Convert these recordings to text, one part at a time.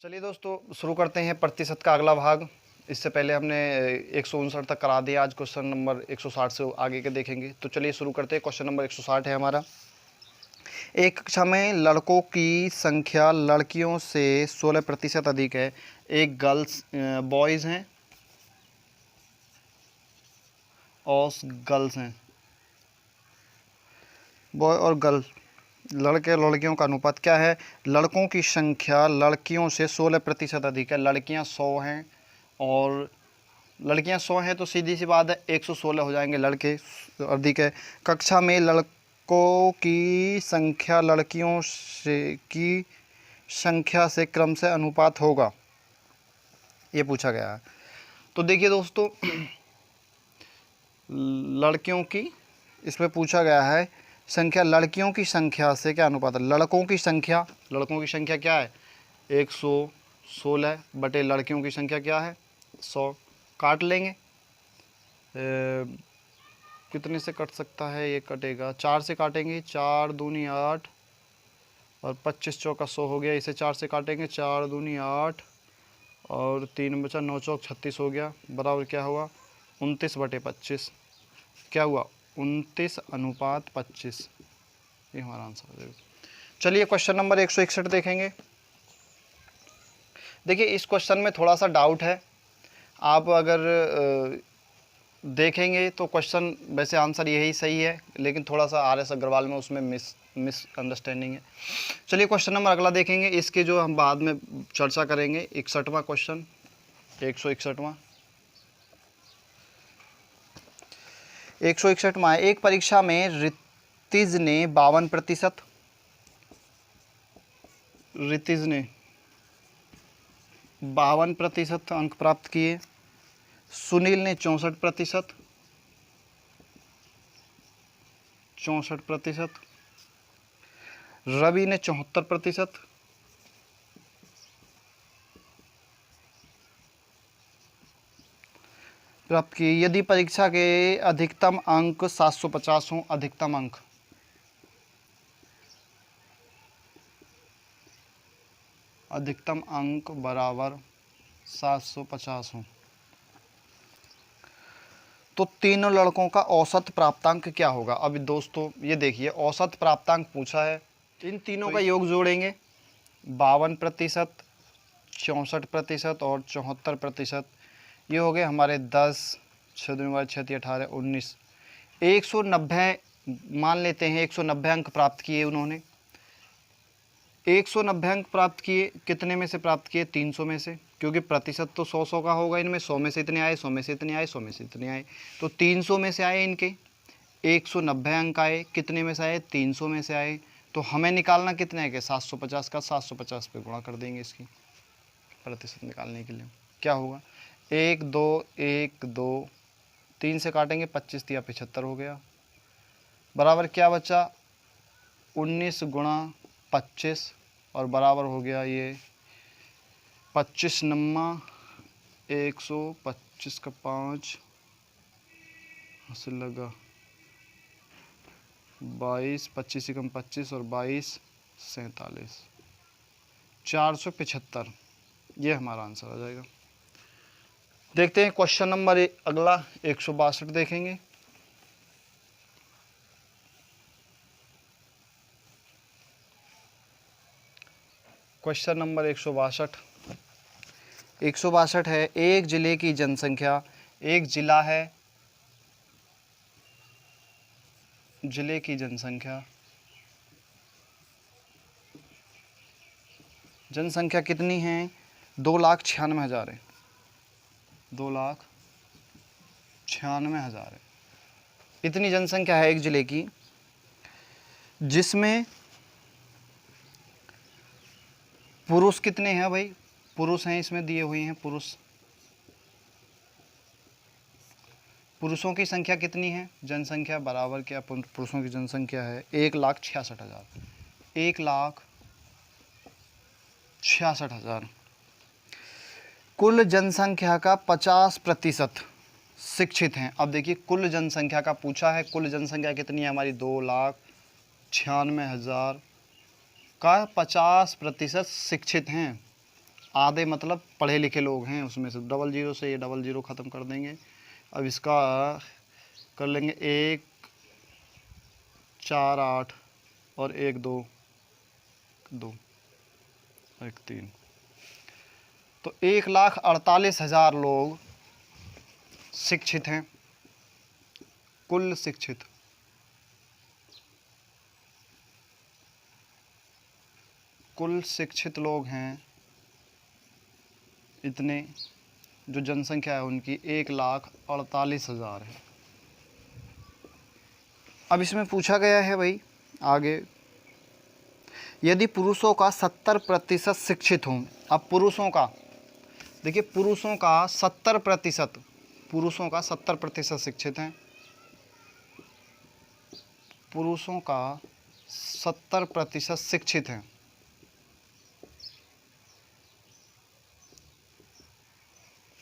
चलिए दोस्तों, शुरू करते हैं प्रतिशत का अगला भाग। इससे पहले हमने 159 तक करा दिया। आज क्वेश्चन नंबर 160 से आगे के देखेंगे। तो चलिए शुरू करते हैं। क्वेश्चन नंबर 160 है हमारा। एक कक्षा में लड़कों की संख्या लड़कियों से 16% अधिक है। एक गर्ल्स बॉयज़ हैं और गर्ल्स हैं, बॉय और गर्ल, लड़के लड़कियों का अनुपात क्या है? लड़कों की संख्या लड़कियों से 16% अधिक है। लड़कियां 100 हैं और लड़कियां 100 हैं तो सीधी सी बात है 116 हो जाएंगे, लड़के अधिक है। कक्षा में लड़कों की संख्या लड़कियों की संख्या से क्रम से अनुपात होगा, ये पूछा गया है। तो देखिए दोस्तों, लड़कियों की इसमें पूछा गया है संख्या लड़कियों की संख्या से क्या अनुपात है? लड़कों की संख्या क्या है? 116 बटे लड़कियों की संख्या क्या है? 100। काट लेंगे, कितने से कट सकता है? ये कटेगा 4 से काटेंगे, 4 दूनी 8 और 25 चौका 100 हो गया। इसे 4 से काटेंगे, 4 दूनी 8 और 3 बचा, 9 चौक 36 हो गया। बराबर क्या हुआ? 29 बटे 25। क्या हुआ? 29:25। ये हमारा आंसर हो जाएगा। चलिए क्वेश्चन नंबर 161 देखेंगे। देखिए इस क्वेश्चन में थोड़ा सा डाउट है। आप अगर देखेंगे तो क्वेश्चन वैसे आंसर यही सही है, लेकिन थोड़ा सा RS अग्रवाल में उसमें मिसअंडरस्टैंडिंग है। चलिए क्वेश्चन नंबर अगला देखेंगे। इसके जो हम बाद में चर्चा करेंगे। 61वां क्वेश्चन, 161वां 161वां। एक परीक्षा में रितिज ने 52% अंक प्राप्त किए। सुनील ने 64%, रवि ने 74% प्राप्त किए। यदि परीक्षा के अधिकतम अंक 750 हों, अधिकतम अंक बराबर 750 हों, तो तीनों लड़कों का औसत प्राप्तांक क्या होगा? अभी दोस्तों ये देखिए, औसत प्राप्तांक पूछा है, इन तीनों का योग जोड़ेंगे। 52%, 64% और 74%, ये हो गए हमारे 10, 6 दूनी 6 18 19, 190 मान लेते हैं। 190 अंक प्राप्त किए उन्होंने। 190 अंक प्राप्त किए, कितने में से प्राप्त किए? 300 में से, क्योंकि प्रतिशत तो 100 का होगा इनमें। 100 में से इतने आए, 100 में से इतने आए, 100 में से इतने आए, तो 300 में से आए इनके। 190 अंक आए, कितने में से आए? 300 में से आए। तो हमें निकालना कितने के? 750 का 750 पे गुणा कर देंगे इसकी प्रतिशत निकालने के लिए। क्या होगा? 1 2 1 2 3 से काटेंगे, 25 या 75 हो गया। बराबर क्या बचा? 19 गुणा 25 और बराबर हो गया ये 25 नम्मा 125 का 5 हासिल लगा 22, 25 से कम 25 और 22 47, 475। ये हमारा आंसर आ जाएगा। देखते हैं क्वेश्चन नंबर अगला 162 देखेंगे। क्वेश्चन नंबर 162 है। एक जिले की जनसंख्या, एक जिला है, जिले की जनसंख्या कितनी है? 2,96,000 है। 2,96,000 है, इतनी जनसंख्या है एक जिले की, जिसमें पुरुष कितने हैं भाई? पुरुष हैं, इसमें दिए हुए हैं पुरुषों की संख्या कितनी है? जनसंख्या बराबर क्या पुरुषों की जनसंख्या है? 1,66,000। 1,66,000। कुल जनसंख्या का 50% शिक्षित हैं। अब देखिए कुल जनसंख्या का पूछा है। कुल जनसंख्या कितनी है हमारी? 2,96,000 का 50% शिक्षित हैं। आधे मतलब पढ़े लिखे लोग हैं, उसमें से 00 से ये 00 ख़त्म कर देंगे। अब इसका कर लेंगे 1 4 8 और 1 2 2 1 3, तो 1,48,000 लोग शिक्षित हैं, कुल शिक्षित। कुल शिक्षित लोग हैं इतने, जो जनसंख्या है उनकी 1,48,000 है। अब इसमें पूछा गया है भाई आगे, यदि पुरुषों का 70% शिक्षित हों। अब पुरुषों का देखिए, पुरुषों का 70%, पुरुषों का 70% शिक्षित हैं, पुरुषों का 70% शिक्षित हैं,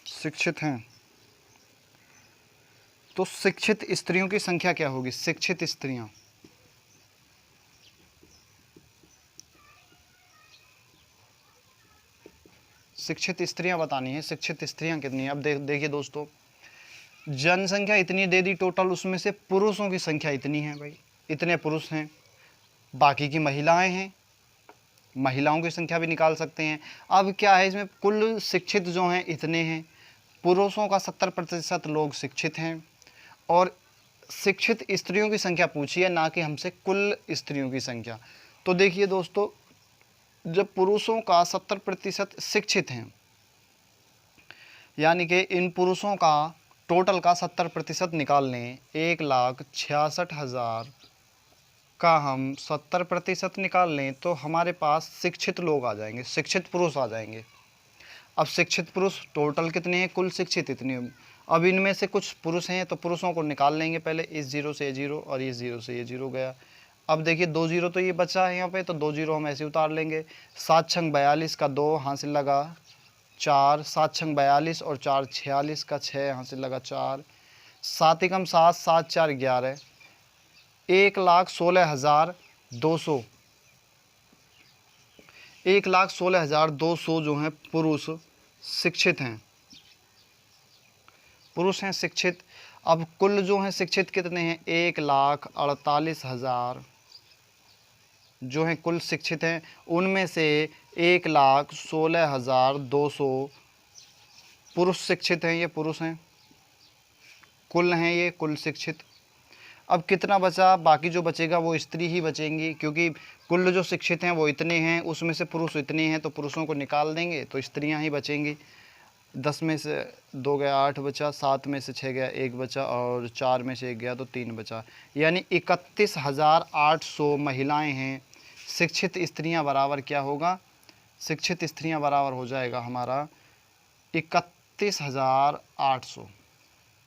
शिक्षित हैं, तो शिक्षित स्त्रियों की संख्या क्या होगी? शिक्षित स्त्रियां, शिक्षित स्त्रियां बतानी है, शिक्षित स्त्रियां कितनी है। अब देखिए दोस्तों, जनसंख्या इतनी दे दी टोटल, उसमें से पुरुषों की संख्या इतनी है भाई, इतने पुरुष हैं, बाकी की महिलाएं हैं, महिलाओं की संख्या भी निकाल सकते हैं। अब क्या है इसमें, कुल शिक्षित जो हैं इतने हैं, पुरुषों का 70% लोग शिक्षित हैं, और शिक्षित स्त्रियों की संख्या पूछी है, ना कि हमसे कुल स्त्रियों की संख्या। तो देखिए दोस्तों, जब पुरुषों का 70% शिक्षित हैं, यानी कि इन पुरुषों का टोटल का 70% निकाल लें, 1,66,000 का हम 70% निकाल लें तो हमारे पास शिक्षित लोग आ जाएंगे, शिक्षित पुरुष आ जाएंगे। अब शिक्षित पुरुष टोटल कितने हैं? कुल शिक्षित इतने। अब इनमें से कुछ पुरुष हैं तो पुरुषों को निकाल लेंगे पहले, इस 0 से ये 0 और इस 0 से ये 0 गया। अब देखिए 2 0 तो ये बचा है यहाँ पे, तो 2 0 हम ऐसे उतार लेंगे। 7 छंग 42 का 2 हासिल लगा 4, 7 छंग 42 और 4 46 का 6 हासिल लगा 4, 7 एकम 7, 7 4 11, 1,16,200, 1,16,200 जो हैं पुरुष शिक्षित हैं, पुरुष हैं शिक्षित। अब कुल जो हैं शिक्षित कितने हैं? 1,48,000 जो हैं कुल शिक्षित हैं, उनमें से 1,16,200 पुरुष शिक्षित हैं, ये पुरुष हैं, कुल हैं ये कुल शिक्षित। अब कितना बचा? बाकी जो बचेगा वो स्त्री ही बचेंगी, क्योंकि कुल जो शिक्षित हैं वो इतने हैं, उसमें से पुरुष इतने हैं, तो पुरुषों को निकाल देंगे तो स्त्रियां ही बचेंगी। 10 में से 2 गया 8 बचा, 7 में से 6 गया 1 बचा, और 4 में से 1 गया तो 3 बचा, यानी 31,800 महिलाएं हैं। शिक्षित स्त्रियां बराबर क्या होगा? शिक्षित स्त्रियां बराबर हो जाएगा हमारा 31,800,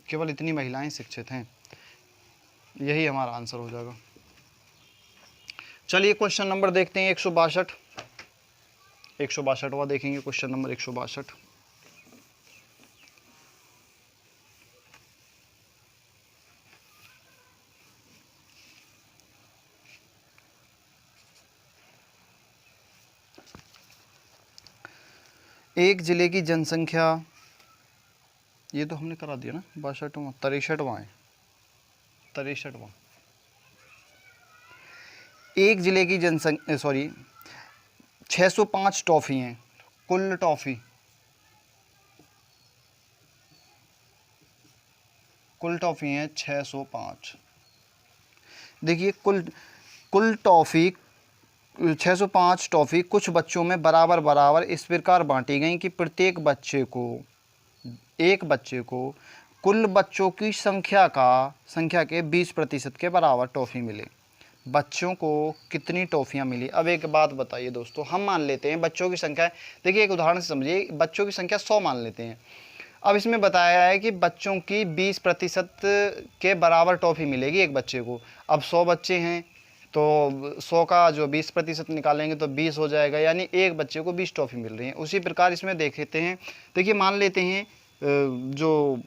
केवल इतनी महिलाएं शिक्षित हैं, यही हमारा आंसर हो जाएगा। चलिए क्वेश्चन नंबर देखते हैं 162, 162वां देखेंगे, क्वेश्चन नंबर 162। एक जिले की जनसंख्या, ये तो हमने करा दिया ना, 62वां 63वां है, 63वां। एक जिले की जनसंख्या 605 टॉफ़ी हैं, कुल टॉफ़ी, कुल टॉफ़ी हैं 605। देखिए कुल टॉफ़ी 605 टॉफ़ी कुछ बच्चों में बराबर बराबर इस प्रकार बांटी गई कि प्रत्येक बच्चे को, एक बच्चे को कुल बच्चों की संख्या के 20% के बराबर टॉफ़ी मिले। बच्चों को कितनी टॉफ़ियाँ मिली? अब एक बात बताइए दोस्तों, हम मान लेते हैं बच्चों की संख्या, देखिए एक उदाहरण से समझिए, बच्चों की संख्या 100 मान लेते हैं। अब इसमें बताया है कि बच्चों की 20% के बराबर टॉफ़ी मिलेगी एक बच्चे को। अब 100 बच्चे हैं तो 100 का जो 20% निकालेंगे तो 20 हो जाएगा, यानी एक बच्चे को 20 टॉफ़ी मिल रही है। उसी प्रकार इसमें देखते हैं, देखिए मान लेते हैं जो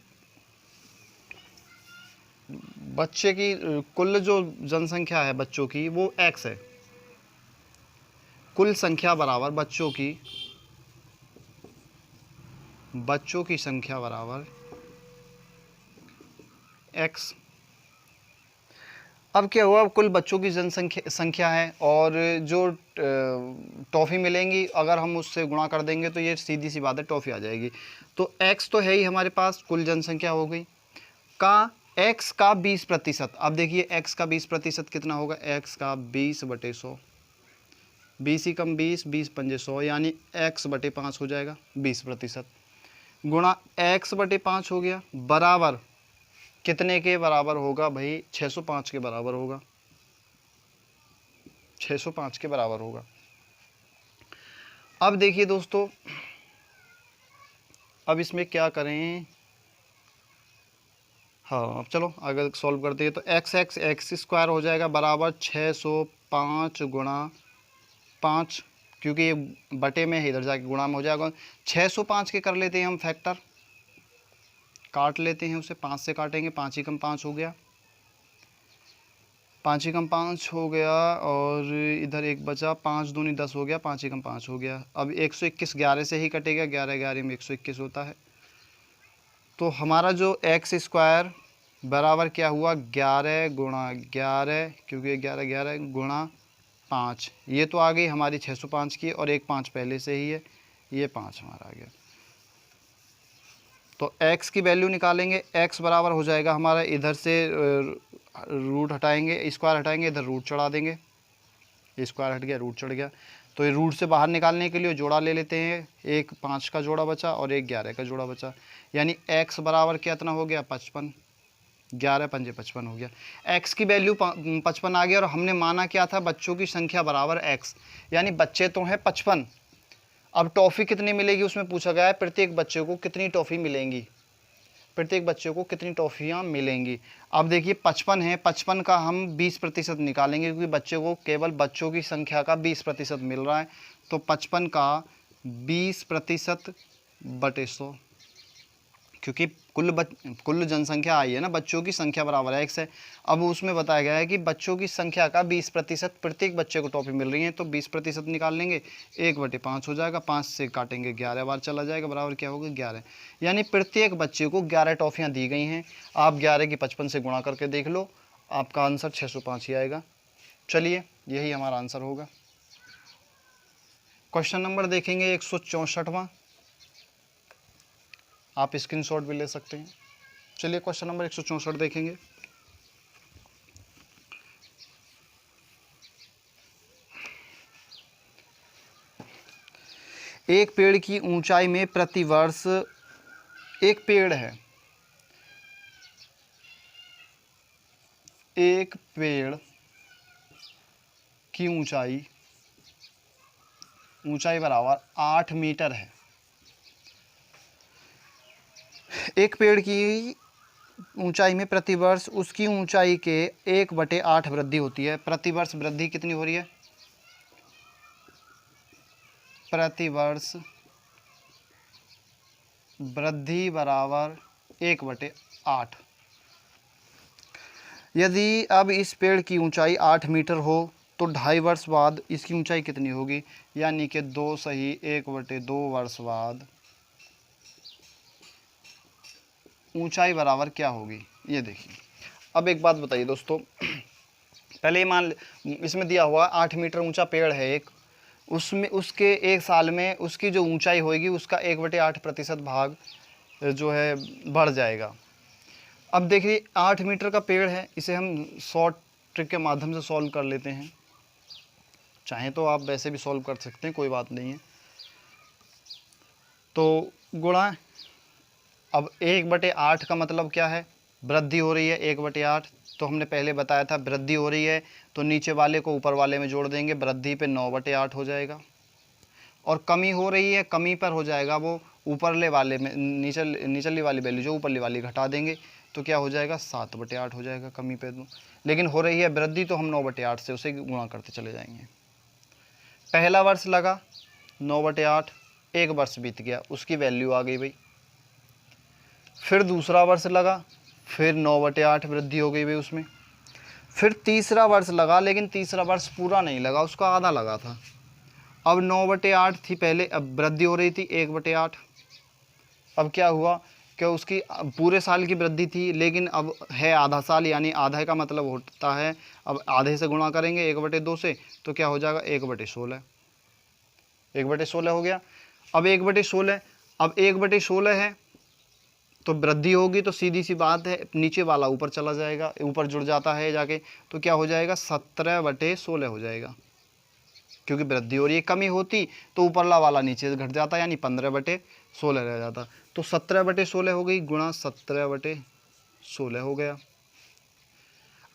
बच्चे की कुल जो जनसंख्या है बच्चों की वो x है, कुल संख्या बराबर बच्चों की बच्चों की संख्या बराबर x। अब क्या हुआ, कुल बच्चों की संख्या है और जो टॉफ़ी मिलेंगी अगर हम उससे गुणा कर देंगे तो ये सीधी सी बात है टॉफ़ी आ जाएगी। तो x तो है ही हमारे पास, कुल जनसंख्या हो गई का x का 20%। अब देखिए x का 20% कितना होगा, x का 20/100, 20 ही कम 20, 20 पंजे 100, यानी x/5 हो जाएगा 20%, गुणा x/5 हो गया, बराबर कितने के बराबर होगा भाई, 605 के बराबर होगा, 605 के बराबर होगा। अब देखिए दोस्तों, अब इसमें क्या करें, हाँ अब चलो अगर सॉल्व करते हैं तो x स्क्वायर हो जाएगा बराबर 605 गुणा 5, क्योंकि ये बटे में है इधर जाके गुणा में हो जाएगा। 605 के कर लेते हैं हम फैक्टर, काट लेते हैं उसे, 5 से काटेंगे, 5 ही कम 5 हो गया, 5 ही कम 5 हो गया, और इधर एक बचा, 5 दूनी 10 हो गया, 5 ही कम 5 हो गया। अब 121 11 से ही कटेगा, 11 11 में 121 होता है। तो हमारा जो x स्क्वायर बराबर क्या हुआ, 11 गुणा 11, क्योंकि 11 11 गुणा 5, ये तो आ गई हमारी 605 की, और एक 5 पहले से ही है, ये 5 हमारा आ गया। तो x की वैल्यू निकालेंगे, x बराबर हो जाएगा हमारा, इधर से रूट हटाएंगे, स्क्वायर हटाएंगे, इधर रूट चढ़ा देंगे, ये स्क्वायर हट गया, रूट चढ़ गया। तो ये रूट से बाहर निकालने के लिए जोड़ा ले लेते हैं, एक 5 का जोड़ा बचा और एक 11 का जोड़ा बचा, यानी x बराबर कितना हो गया, 55, 11 पंजे 55 हो गया। x की वैल्यू 55 आ गया, और हमने माना क्या था, बच्चों की संख्या बराबर x, यानी बच्चे तो हैं 55। अब टॉफ़ी कितनी मिलेगी उसमें पूछा गया है, प्रत्येक बच्चे को कितनी टॉफ़ी मिलेंगी, प्रत्येक बच्चे को कितनी टॉफ़ियाँ मिलेंगी। अब देखिए 55 है, 55 का हम 20% निकालेंगे, क्योंकि बच्चे को केवल बच्चों की संख्या का 20% मिल रहा है। तो 55 का 20% बटे 100, क्योंकि कुल जनसंख्या आई है ना, बच्चों की संख्या बराबर है x है। अब उसमें बताया गया है कि बच्चों की संख्या का 20%, प्रत्येक बच्चे को टॉफ़ी मिल रही है, तो 20% निकाल लेंगे, 1/5 हो जाएगा, 5 से काटेंगे 11 बार चला जाएगा, बराबर क्या होगा 11, यानी प्रत्येक बच्चे को 11 टॉफ़ियाँ दी गई हैं। आप 11 की 55 से गुणा करके देख लो, आपका आंसर 605 ही आएगा। चलिए यही हमारा आंसर होगा। क्वेश्चन नंबर देखेंगे 164वां, आप स्क्रीनशॉट भी ले सकते हैं। चलिए क्वेश्चन नंबर 164 देखेंगे। एक पेड़ की ऊंचाई में प्रतिवर्ष, एक पेड़ है, एक पेड़ की ऊंचाई बराबर 8 मीटर है। एक पेड़ की ऊंचाई में प्रतिवर्ष उसकी ऊंचाई के 1/8 वृद्धि होती है। प्रतिवर्ष वृद्धि कितनी हो रही है, प्रतिवर्ष वृद्धि बराबर 1/8। यदि अब इस पेड़ की ऊंचाई 8 मीटर हो तो 2.5 वर्ष बाद इसकी ऊंचाई कितनी होगी, यानी कि 2 सही 1/2 वर्ष बाद ऊंचाई बराबर क्या होगी, ये देखिए। अब एक बात बताइए दोस्तों, पहले मान इसमें दिया हुआ 8 मीटर ऊंचा पेड़ है एक, उसमें उसके एक साल में उसकी जो ऊंचाई होगी उसका 1/8% भाग जो है बढ़ जाएगा। अब देखिए 8 मीटर का पेड़ है, इसे हम शॉर्ट ट्रिक के माध्यम से सॉल्व कर लेते हैं, चाहें तो आप वैसे भी सॉल्व कर सकते हैं, कोई बात नहीं है। तो गुणा, अब 1/8 का मतलब क्या है, वृद्धि हो रही है 1/8, तो हमने पहले बताया था वृद्धि हो रही है तो नीचे वाले को ऊपर वाले में जोड़ देंगे, वृद्धि पे 9/8 हो जाएगा। और कमी हो रही है, कमी पर हो जाएगा वो ऊपरले वाले में, निचली वाली वैल्यू जो ऊपरली वाली घटा देंगे, तो क्या हो जाएगा 7/8 हो जाएगा कमी पे। लेकिन हो रही है वृद्धि तो हम 9/8 से उसे गुणा करते चले जाएंगे। पहला वर्ष लगा 9/8, एक वर्ष बीत गया, उसकी वैल्यू आ गई भाई। फिर दूसरा वर्ष लगा, फिर 9/8 वृद्धि हो गई भाई उसमें। फिर तीसरा वर्ष लगा, लेकिन तीसरा वर्ष पूरा नहीं लगा, उसका आधा लगा था। अब 9/8 थी पहले, अब वृद्धि हो रही थी 1/8, अब क्या हुआ कि उसकी पूरे साल की वृद्धि थी, लेकिन अब है आधा साल, यानी आधे का मतलब होता है अब आधे से गुणा करेंगे 1/2 से, तो क्या हो जाएगा 1/16, 1/16 हो गया। अब 1/16, अब 1/16 है तो वृद्धि होगी तो सीधी सी बात है नीचे वाला ऊपर चला जाएगा, ऊपर जुड़ जाता है जाके, तो क्या हो जाएगा 17/16 हो जाएगा, क्योंकि वृद्धि हो रही है। कमी होती तो ऊपरला वाला नीचे से घट जाता, यानी 15/16 रह जाता। तो 17/16 हो गई गुणा 17/16 हो गया।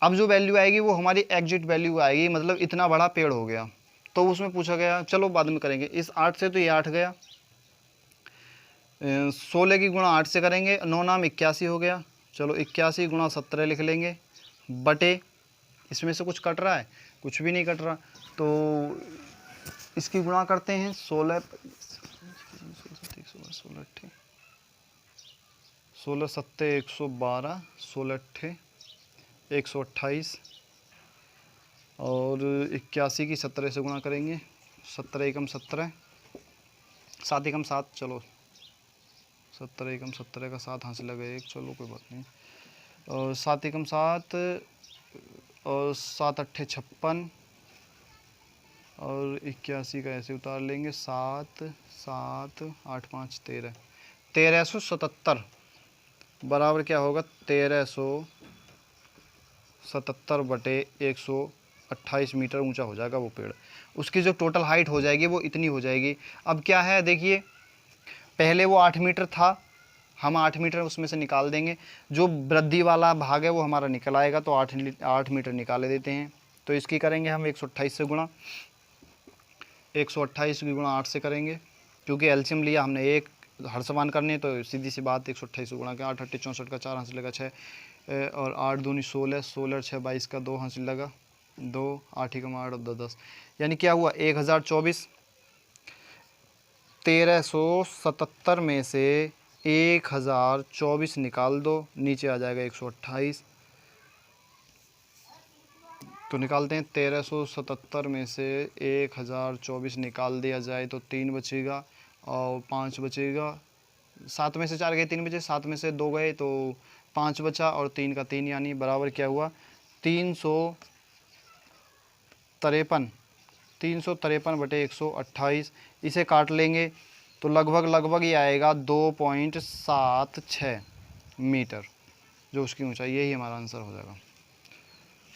अब जो वैल्यू आएगी वो हमारी एग्जिट वैल्यू आएगी, मतलब इतना बड़ा पेड़ हो गया। तो उसमें पूछा गया, चलो बाद में करेंगे, इस 8 से तो ये 8 गया, 16 की गुणा 8 से करेंगे, 9 नाम 81 हो गया, चलो 81 गुणा 17 लिख लेंगे, बटे इसमें से कुछ कट रहा है, कुछ भी नहीं कट रहा, तो इसकी गुणा करते हैं 16 सत्ते 112, 16 अट्ठे 128 और 81 की 17 से गुणा करेंगे, 17 एकम 17, 7 एकम 7, चलो 17 एकम 17 का 7 हासिल लगा एक, चलो कोई बात नहीं, और 7 एकम 7 और 7 अट्ठे 56 और 81 का ऐसे उतार लेंगे, 7 7 8 5 13, 1377 बराबर क्या होगा 1377/128 मीटर ऊंचा हो जाएगा वो पेड़। उसकी जो टोटल हाइट हो जाएगी वो इतनी हो जाएगी। अब क्या है देखिए, पहले वो 8 मीटर था, हम 8 मीटर उसमें से निकाल देंगे, जो वृद्धि वाला भाग है वो हमारा निकल आएगा, तो 8 मीटर निकाले देते हैं। तो इसकी करेंगे हम 128 से गुणा, 128 की गुणा 8 से करेंगे, क्योंकि एलसीएम लिया हमने, एक हर समान करने, तो सीधी सी बात 128 से गुणा के 8 अट्ठे 64 का 4 हासिल लगा 6 और 8 दूनी 16, 16 6 22 का 2 हासिल लगा 2, 8 एकम 8 और 2 10, यानी क्या हुआ 1024। 1377 में से 1024 निकाल दो, नीचे आ जाएगा 128, तो निकालते हैं 1377 में से 1024 निकाल दिया जाए तो 3 बचेगा और 5 बचेगा, 7 में से 4 गए 3 बचे, 7 में से 2 गए तो 5 बचा और 3 का 3, यानी बराबर क्या हुआ 353/128। इसे काट लेंगे तो लगभग ये आएगा 2.76 मीटर, जो उसकी ऊंचाई, यही हमारा आंसर हो जाएगा।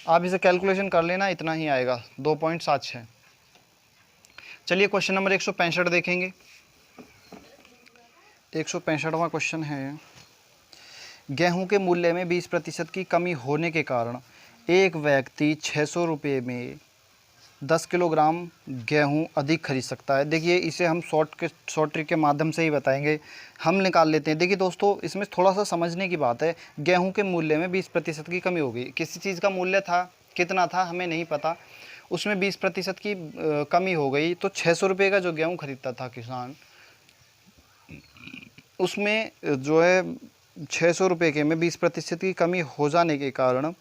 आप इसे कैलकुलेशन कर लेना, इतना ही आएगा 2.76। चलिए क्वेश्चन नंबर 165 देखेंगे। 165वां क्वेश्चन है, गेहूं के मूल्य में 20% की कमी होने के कारण एक व्यक्ति 600 रुपये में 10 किलोग्राम गेहूं अधिक खरीद सकता है। देखिए इसे हम शॉर्ट ट्रिक के माध्यम से ही बताएंगे, हम निकाल लेते हैं। देखिए दोस्तों, इसमें थोड़ा सा समझने की बात है। गेहूं के मूल्य में 20% की कमी हो गई, किसी चीज़ का मूल्य था, कितना था हमें नहीं पता, उसमें 20% की कमी हो गई, तो 600 रुपये का जो गेहूँ खरीदता था किसान, उसमें जो है 600 रुपये के में 20% की कमी हो जाने के कारण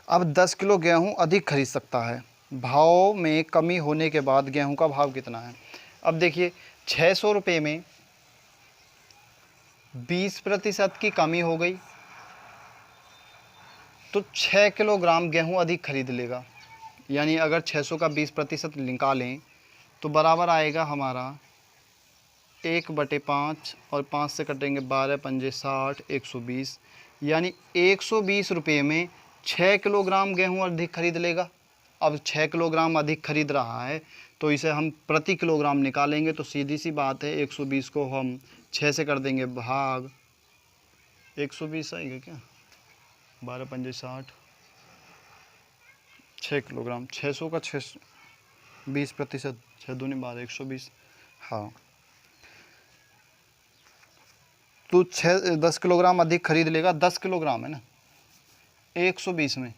अब 10 किलो गेहूँ अधिक खरीद सकता है। भाव में कमी होने के बाद गेहूं का भाव कितना है? अब देखिए 600 रुपये में 20% की कमी हो गई तो 6 किलोग्राम गेहूं अधिक खरीद लेगा, यानी अगर 600 का 20% निकालें तो बराबर आएगा हमारा 1/5 और 5 से कटेंगे 12 पंजे 60, 120, यानी 120 रुपये में 6 किलोग्राम गेहूं अधिक खरीद लेगा। अब 6 किलोग्राम अधिक खरीद रहा है तो इसे हम प्रति किलोग्राम निकालेंगे, तो सीधी सी बात है 120 को हम 6 से कर देंगे भाग 120 आएगा क्या, 12 पंजे 60, 6 किलोग्राम, 600 का 20%, 6 दूनी 12, 120, हाँ, तो 10 किलोग्राम अधिक खरीद लेगा। 10 किलोग्राम है ना, 120 में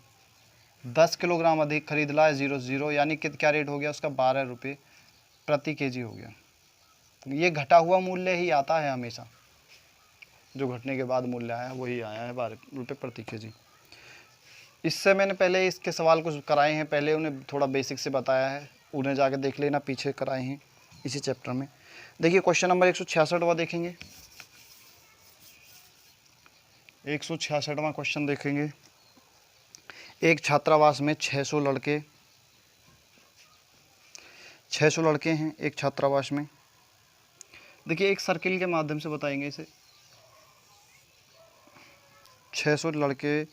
10 किलोग्राम अधिक खरीद ला है 0, यानी कि क्या रेट हो गया उसका 12 रुपये प्रति केजी हो गया। ये घटा हुआ मूल्य ही आता है हमेशा, जो घटने के बाद मूल्य आया है वही आया है 12 रुपये प्रति केजी। इससे मैंने पहले इसके सवाल कुछ कराए हैं, पहले उन्हें थोड़ा बेसिक से बताया है, उन्हें जाके देख लेना, पीछे कराए हैं इसी चैप्टर में। देखिए क्वेश्चन नंबर 166वां देखेंगे। 166वां क्वेश्चन देखेंगे। एक छात्रावास में 600 लड़के हैं एक छात्रावास में। देखिए एक सर्किल के माध्यम से बताएंगे इसे। 600 लड़के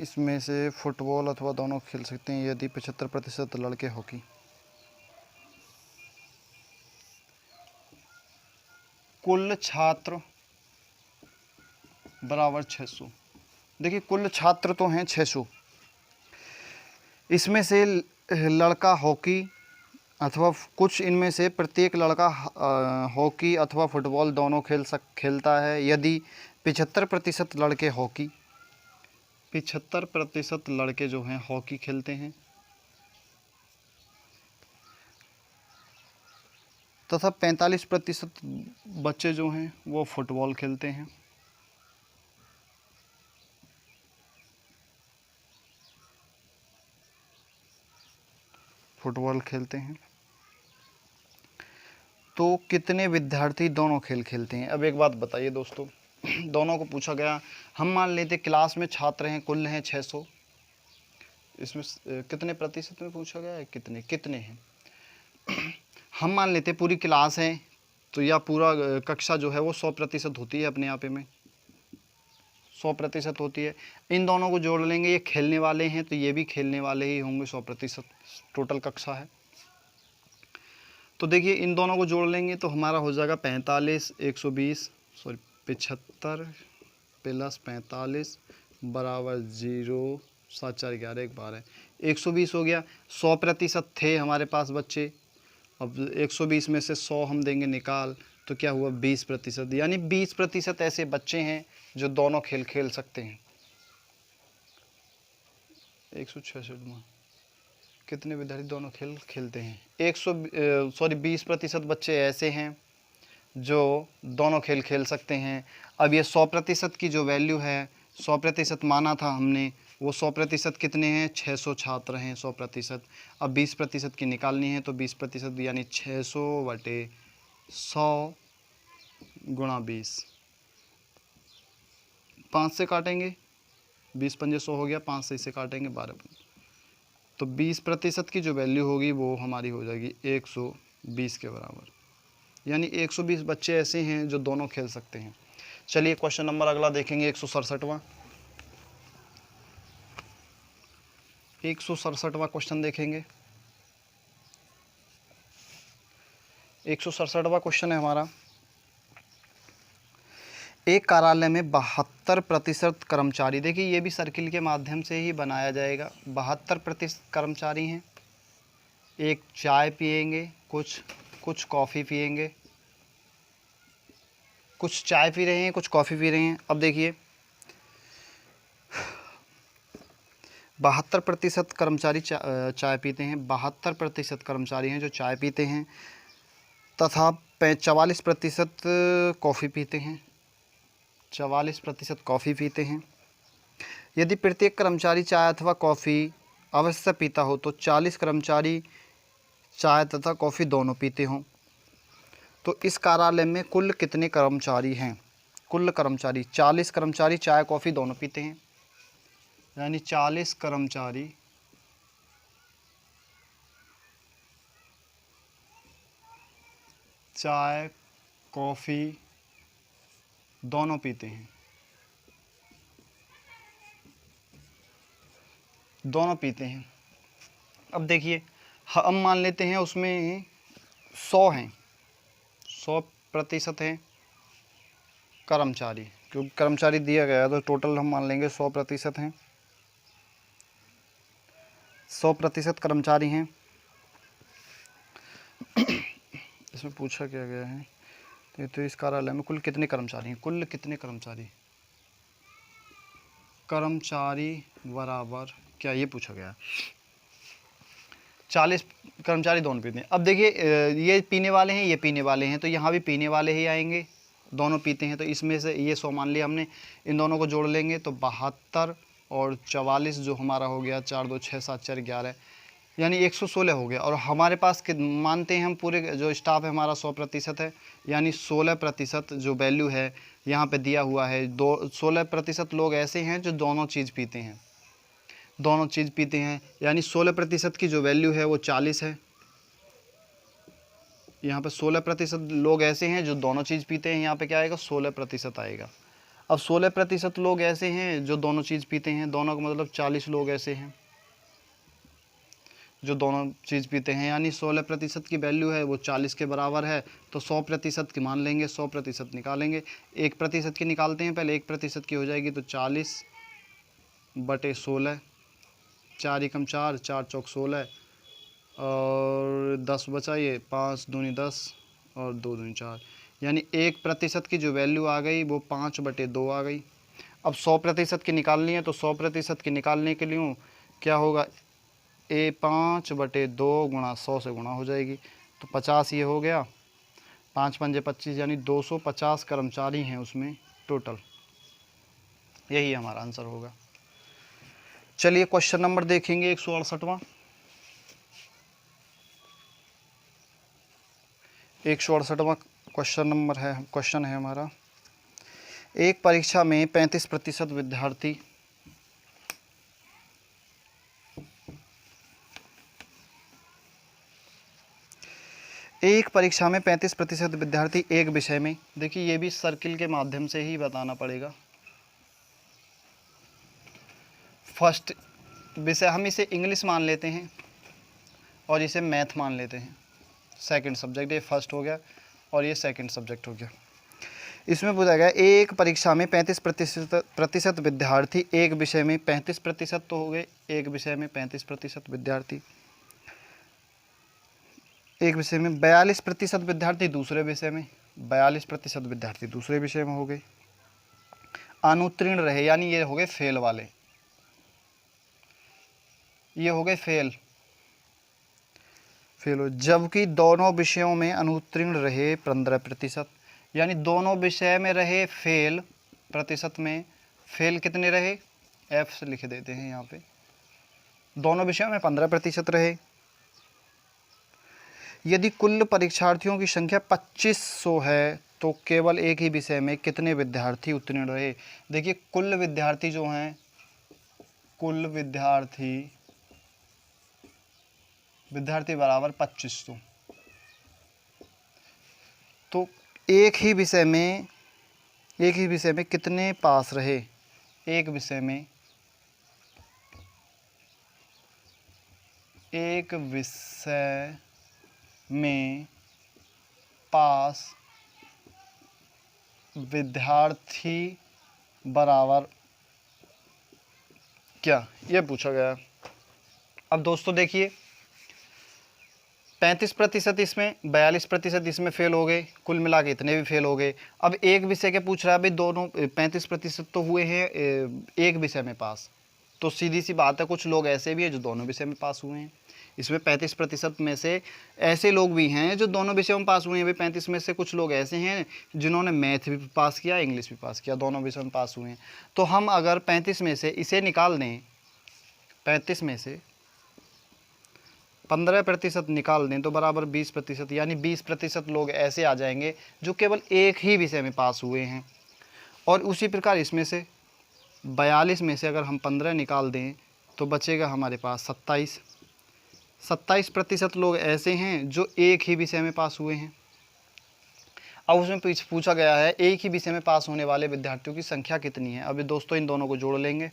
इसमें से फुटबॉल अथवा दोनों खेल सकते हैं यदि 75% लड़के हॉकी। कुल छात्र बराबर 600। देखिए कुल छात्र तो हैं 600, इसमें से लड़का हॉकी अथवा कुछ इनमें से प्रत्येक लड़का हॉकी अथवा फुटबॉल दोनों खेलता है यदि 75% लड़के हॉकी 75% लड़के जो हैं हॉकी खेलते हैं तथा 45% बच्चे जो हैं वो फुटबॉल खेलते हैं। तो कितने विद्यार्थी दोनों खेल खेलते हैं? अब एक बात बताइए दोस्तों, दोनों को पूछा गया। हम मान लेते क्लास में छात्र हैं, कुल हैं 600, इसमें कितने प्रतिशत में पूछा गया है, कितने हैं। हम मान लेते पूरी क्लास है तो या पूरा कक्षा जो है वो 100% होती है, अपने आप में 100% होती है। इन दोनों को जोड़ लेंगे, ये खेलने वाले हैं तो ये भी खेलने वाले ही होंगे, 100% टोटल कक्षा है। तो देखिए इन दोनों को जोड़ लेंगे तो हमारा हो जाएगा 75 प्लस 45 बराबर 0 7 4 11 1 12 120 हो गया। 100% थे हमारे पास बच्चे, अब 120 में से 100 हम देंगे निकाल, तो क्या हुआ 20%, यानी 20% ऐसे बच्चे हैं जो दोनों खेल खेल सकते हैं। 166 कितने विद्यार्थी दोनों खेल खेलते हैं? 20% बच्चे ऐसे हैं जो दोनों खेल खेल सकते हैं। अब ये 100% की जो वैल्यू है, 100% माना था हमने, वो 100% कितने हैं? 600 छात्र हैं 100%। अब 20% की निकालनी है तो 20% यानी 600/100 गुणा 20, 5 से काटेंगे, 20 पंजे 100 हो गया, 5 से इसे काटेंगे 12, तो 20% की जो वैल्यू होगी वो हमारी हो जाएगी 120 के बराबर, यानी 120 बच्चे ऐसे हैं जो दोनों खेल सकते हैं। चलिए क्वेश्चन नंबर अगला देखेंगे, 167वां। 167वां क्वेश्चन देखेंगे। 167वां क्वेश्चन है हमारा, एक कार्यालय में 72% कर्मचारी, देखिए ये भी सर्किल के माध्यम से ही बनाया जाएगा। 72% कर्मचारी हैं, एक चाय पिएंगे, कुछ कॉफ़ी पिएंगे, कुछ चाय पी रहे हैं, कुछ कॉफ़ी पी रहे हैं। अब देखिए 72% कर्मचारी चाय पीते हैं, 72% कर्मचारी हैं जो चाय पीते हैं, तथा 44% कॉफ़ी पीते हैं, 44% कॉफ़ी पीते हैं। यदि प्रत्येक कर्मचारी चाय अथवा कॉफ़ी अवश्य पीता हो तो 40 कर्मचारी चाय तथा कॉफ़ी दोनों पीते हों, तो इस कार्यालय में कुल कितने कर्मचारी हैं? कुल कर्मचारी 40 कर्मचारी चाय कॉफ़ी दोनों पीते हैं, यानी 40 कर्मचारी चाय कॉफ़ी दोनों पीते हैं, दोनों पीते हैं। अब देखिए हम मान लेते हैं उसमें 100 हैं, 100% हैं कर्मचारी, क्योंकि कर्मचारी दिया गया है तो टोटल हम मान लेंगे 100% हैं, 100% कर्मचारी हैं। इसमें पूछा क्या गया है, तो इस कार्यालय में कुल कितने कर्मचारी हैं? कुल कितने कर्मचारी बराबर क्या, ये पूछा गया। 40 कर्मचारी दोनों पीते हैं। अब देखिए ये पीने वाले हैं, ये पीने वाले हैं, तो यहाँ भी पीने वाले ही आएंगे, दोनों पीते हैं, तो इसमें से ये 100 मान लिया हमने, इन दोनों को जोड़ लेंगे तो 72 और 44 जो हमारा हो गया, 4 2 6 7 4 11, यानी 116 हो गया। और हमारे पास मानते हैं हम पूरे जो स्टाफ है हमारा 100% है, यानी 16% जो वैल्यू है यहाँ पे दिया हुआ है। 16% लोग ऐसे हैं जो दोनों चीज़ पीते हैं, दोनों चीज़ पीते हैं, यानी 16% की जो वैल्यू है वो 40 है। यहाँ पे 16% लोग ऐसे हैं जो दोनों चीज़ पीते हैं, यहाँ पे क्या आएगा 16% आएगा। अब 16% लोग ऐसे हैं जो दोनों चीज़ पीते हैं, दोनों का मतलब 40 लोग ऐसे हैं जो दोनों चीज़ पीते हैं, यानी 16% की वैल्यू है वो 40 के बराबर है। तो 100% की मान लेंगे, 100% निकालेंगे। 1% की निकालते हैं पहले, 1% की हो जाएगी तो 40/16, 4 एकम 4, 4 चौक 16 और 10 बचा, ये 5 दूनी 10 और 2 दूनी 4, यानी 1% की जो वैल्यू आ गई वो 5/2 आ गई। अब 100% की निकालनी है, तो 100% की निकालने के लिए क्या होगा, 5/2 गुणा 100 से गुणा हो जाएगी, तो 50 ये हो गया, 5 पंजे 25, यानी 250 कर्मचारी हैं उसमें टोटल। यही हमारा आंसर होगा। चलिए क्वेश्चन नंबर देखेंगे 168वां। 168वां क्वेश्चन है हमारा। एक परीक्षा में 35% विद्यार्थी एक विषय में, देखिए ये भी सर्किल के माध्यम से ही बताना पड़ेगा। फर्स्ट विषय हम इसे इंग्लिश मान लेते हैं और इसे मैथ मान लेते हैं। सेकंड सब्जेक्ट ये फर्स्ट हो गया और ये सेकंड सब्जेक्ट हो गया। इसमें पूछा गया एक परीक्षा में 35% विद्यार्थी एक विषय में, 35% तो हो गए एक विषय में 35% विद्यार्थी एक विषय में, 42% विद्यार्थी दूसरे विषय में, 42% विद्यार्थी दूसरे विषय में हो गए। अनुत्तीर्ण रहे, यानी ये हो गए फेल वाले, ये हो गए फेल हो, जबकि दोनों विषयों में अनुत्तीर्ण रहे 15%, यानी दोनों विषय में रहे फेल, प्रतिशत में फेल कितने रहे, F से लिख देते हैं यहाँ पे, दोनों विषयों में 15% रहे। यदि कुल परीक्षार्थियों की संख्या 2500 है तो केवल एक ही विषय में कितने विद्यार्थी उत्तीर्ण रहे। देखिए कुल विद्यार्थी जो हैं, कुल विद्यार्थी बराबर 2500, तो एक ही विषय में कितने पास रहे, एक विषय में पास विद्यार्थी बराबर क्या, ये पूछा गया। अब दोस्तों देखिए 35% इसमें, 42% इसमें फेल हो गए, कुल मिला के इतने भी फेल हो गए। अब एक विषय के पूछ रहा है भाई, दोनों 35% तो हुए हैं एक विषय में पास, तो सीधी सी बात है कुछ लोग ऐसे भी हैं जो दोनों विषय में पास हुए हैं। इसमें 35% में से ऐसे लोग भी हैं जो दोनों विषयों में पास हुए हैं। भाई 35 में से कुछ लोग ऐसे हैं जिन्होंने मैथ भी पास किया, इंग्लिश भी पास किया, दोनों विषयों में पास हुए हैं। तो हम अगर 35 में से इसे निकाल दें, 35 में से 15% निकाल दें तो बराबर 20%, यानी 20% लोग ऐसे आ जाएंगे जो केवल एक ही विषय में पास हुए हैं। और उसी प्रकार इसमें से 42 में से अगर हम 15 निकाल दें तो बचेगा हमारे पास 27% लोग ऐसे हैं जो एक ही विषय में पास हुए हैं। अब उसमें पूछा गया है एक ही विषय में पास होने वाले विद्यार्थियों की संख्या कितनी है। अभी दोस्तों इन दोनों को जोड़ लेंगे,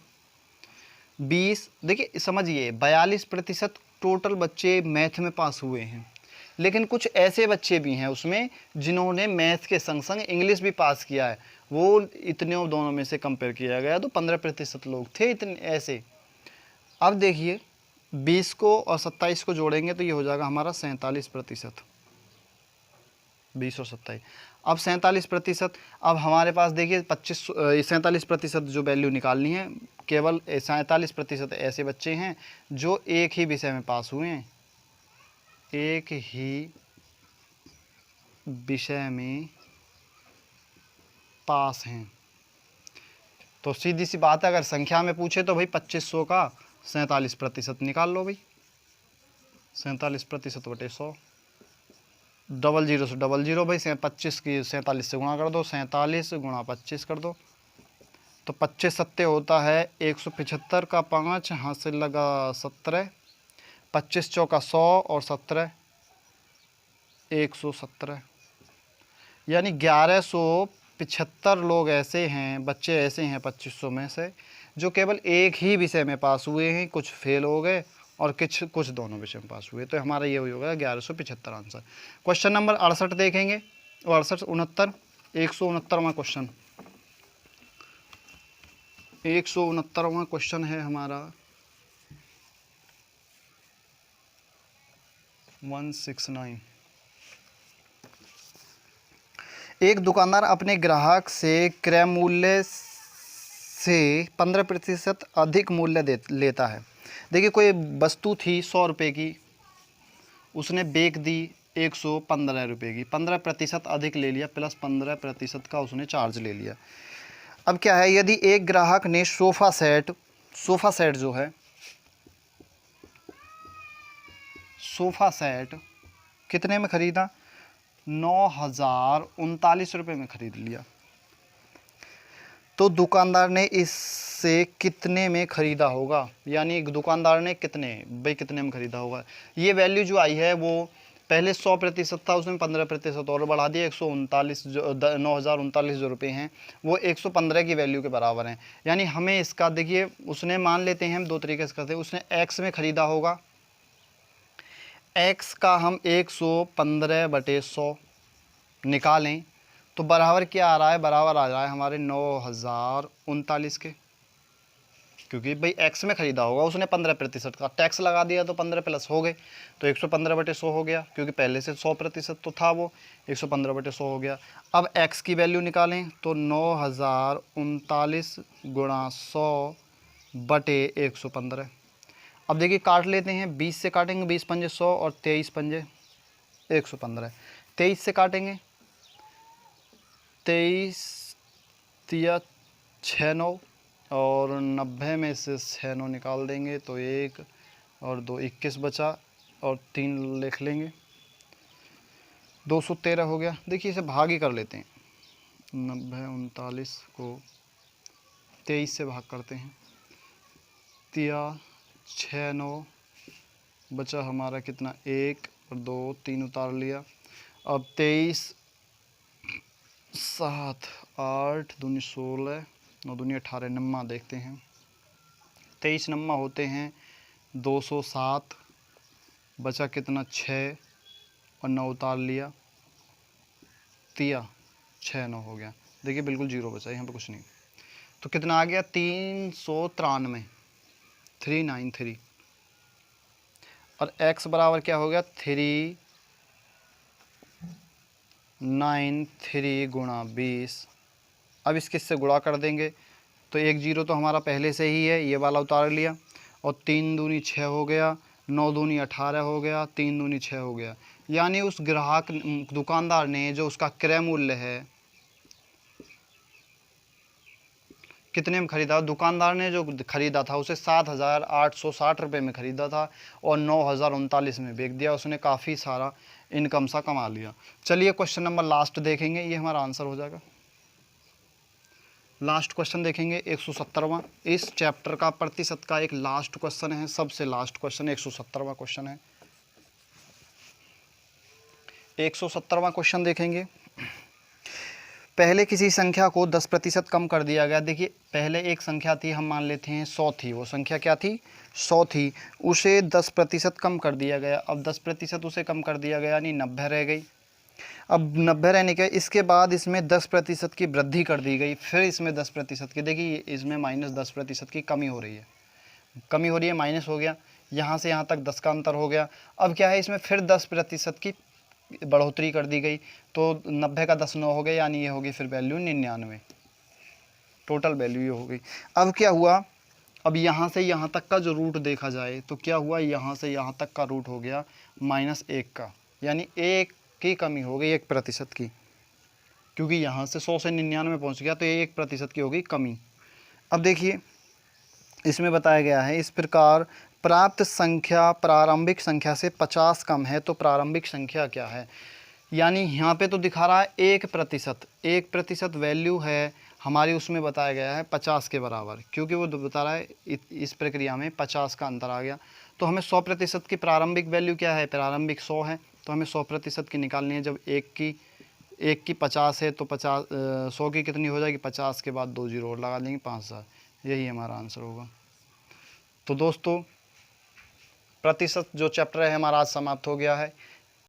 20, देखिए समझिए 42% टोटल बच्चे मैथ में पास हुए हैं, लेकिन कुछ ऐसे बच्चे भी हैं उसमें जिन्होंने मैथ के संग संग इंग्लिश भी पास किया है, वो इतने दोनों में से कंपेयर किया गया तो 15% लोग थे इतने ऐसे। अब देखिए 20 को और 27 को जोड़ेंगे तो ये हो जाएगा हमारा 47%, 20 और 27। अब 47%, अब हमारे पास देखिए 47% जो वैल्यू निकालनी है, केवल 47% ऐसे बच्चे हैं जो एक ही विषय में पास हुए हैं, एक ही विषय में पास हैं। तो सीधी सी बात है अगर संख्या में पूछे तो भाई 2500 का 47% निकाल लो भाई, 47% बटे 100, डबल जीरो से डबल जीरो भाई, 25 की 47 से गुणा कर दो, 47 गुणा 25 कर दो, तो 25 सत्ते होता है 175 का 5, हाथ से लगा 17, 25 चौका 100 और 17 117, यानी 1175 लोग ऐसे हैं, बच्चे ऐसे हैं 2500 में से जो केवल एक ही विषय में पास हुए हैं, कुछ फेल हो गए और कुछ दोनों विषय में पास हुए। तो हमारा ये होगा 1175 आंसर। क्वेश्चन नंबर 68 देखेंगे, 68 69 169वां क्वेश्चन, 169वां क्वेश्चन है हमारा 169। एक दुकानदार अपने ग्राहक से क्रय मूल्य से 15% अधिक मूल्य लेता है। देखिए कोई वस्तु थी 100 रुपये की, उसने बेच दी 115 रुपये की, 15% अधिक ले लिया, प्लस 15% का उसने चार्ज ले लिया। अब क्या है, यदि एक ग्राहक ने सोफ़ा सेट जो है, सोफ़ा सेट कितने में ख़रीदा, 9,039 रुपये में ख़रीद लिया, तो दुकानदार ने इससे कितने में ख़रीदा होगा, यानी दुकानदार ने कितने में ख़रीदा होगा। ये वैल्यू जो आई है वो पहले 100% था, उसमें 15% और बढ़ा दिया, 139 जो 9,039 जो रुपये हैं वो 115 की वैल्यू के बराबर हैं। यानी हमें इसका देखिए, उसने मान लेते हैं हम दो तरीके से करते हैं, उसने x में ख़रीदा होगा, x का हम 115/100 निकालें तो बराबर क्या आ रहा है, बराबर आ रहा है हमारे 9,039 के, क्योंकि भाई x में ख़रीदा होगा उसने 15% का, टैक्स लगा दिया तो 15 प्लस हो गए, तो 115/100 हो गया, क्योंकि पहले से 100% तो था, वो 115/100 हो गया। अब x की वैल्यू निकालें तो 9,039 गुणा 100/115। अब देखिए काट लेते हैं, 20 से काटेंगे, 20 पंजे 100 और 23 पंजे 115, 23 से काटेंगे, 23 तिया 6 और 90 में से 6 निकाल देंगे तो 1 और 2 21 बचा और 3 लिख लेंगे, 213 हो गया। देखिए इसे भाग ही कर लेते हैं, 90 39 को 23 से भाग करते हैं, तिया 6 बचा हमारा कितना, 1 और 2 3 उतार लिया। अब 23 7 8 दूनी 16 9 दूनी 18, नम्मा देखते हैं, 23 नम्मा होते हैं 207, बचा कितना 6 और 9 उतार लिया, तिया 6 9 हो गया। देखिए बिल्कुल जीरो बचा, यहाँ पे कुछ नहीं, तो कितना आ गया 393 393, और x बराबर क्या हो गया 393 गुणा 20। अब इसके से गुणा कर देंगे तो 1 0 तो हमारा पहले से ही है, ये वाला उतार लिया, और 3 दूनी 6 हो गया, 9 दूनी 18 हो गया, 3 दूनी 6 हो गया। यानी उस ग्राहक दुकानदार ने जो उसका क्रय मूल्य है कितने में ख़रीदा, दुकानदार ने जो ख़रीदा था उसे 7,860 रुपये में ख़रीदा था और 9,039 में बेच दिया, उसने काफ़ी सारा इनकम सा कमा लिया। चलिए क्वेश्चन नंबर लास्ट देखेंगे, ये हमारा आंसर हो जाएगा। लास्ट क्वेश्चन देखेंगे 170वां, इस चैप्टर का प्रतिशत का एक लास्ट क्वेश्चन है, सबसे लास्ट क्वेश्चन 170वां क्वेश्चन है। 170वां क्वेश्चन देखेंगे, पहले किसी संख्या को 10% कम कर दिया गया। देखिए पहले एक संख्या थी, हम मान लेते हैं 100 थी, वो संख्या क्या थी 100 थी, उसे 10% कम कर दिया गया। अब 10% उसे कम कर दिया गया यानी 90 रह गई। अब 90 रहने के इसके बाद इसमें 10% की वृद्धि कर दी गई, फिर इसमें 10% की, देखिए इसमें -10% की कमी हो रही है, माइनस हो गया, यहाँ से यहाँ तक 10 का अंतर हो गया। अब क्या है, इसमें फिर 10% की बढ़ोतरी कर दी गई, तो 90 का 10 9 हो गया, यानी ये होगी फिर वैल्यू 99, टोटल वैल्यू ये हो गई। अब क्या हुआ, अब यहाँ से यहाँ तक का जो रूट देखा जाए तो क्या हुआ, यहाँ से यहाँ तक का रूट हो गया -1 का, यानी 1 की कमी हो गई 1% की, क्योंकि यहाँ से 100 से 99 पहुँच गया तो ये 1% की हो गई कमी। अब देखिए इसमें बताया गया है, इस प्रकार प्राप्त संख्या प्रारंभिक संख्या से 50 कम है तो प्रारंभिक संख्या क्या है। यानी यहाँ पे तो दिखा रहा है 1% वैल्यू है हमारी, उसमें बताया गया है 50 के बराबर, क्योंकि वो बता रहा है इस प्रक्रिया में 50 का अंतर आ गया। तो हमें 100% की प्रारंभिक वैल्यू क्या है, प्रारंभिक 100 है, तो हमें 100% की निकालनी है। जब एक की 50 है तो 100 की कितनी हो जाएगी, 50 के बाद 2 जीरो और लगा देंगे, 5000। यही हमारा आंसर होगा। तो दोस्तों प्रतिशत जो चैप्टर है हमारा आज समाप्त हो गया है।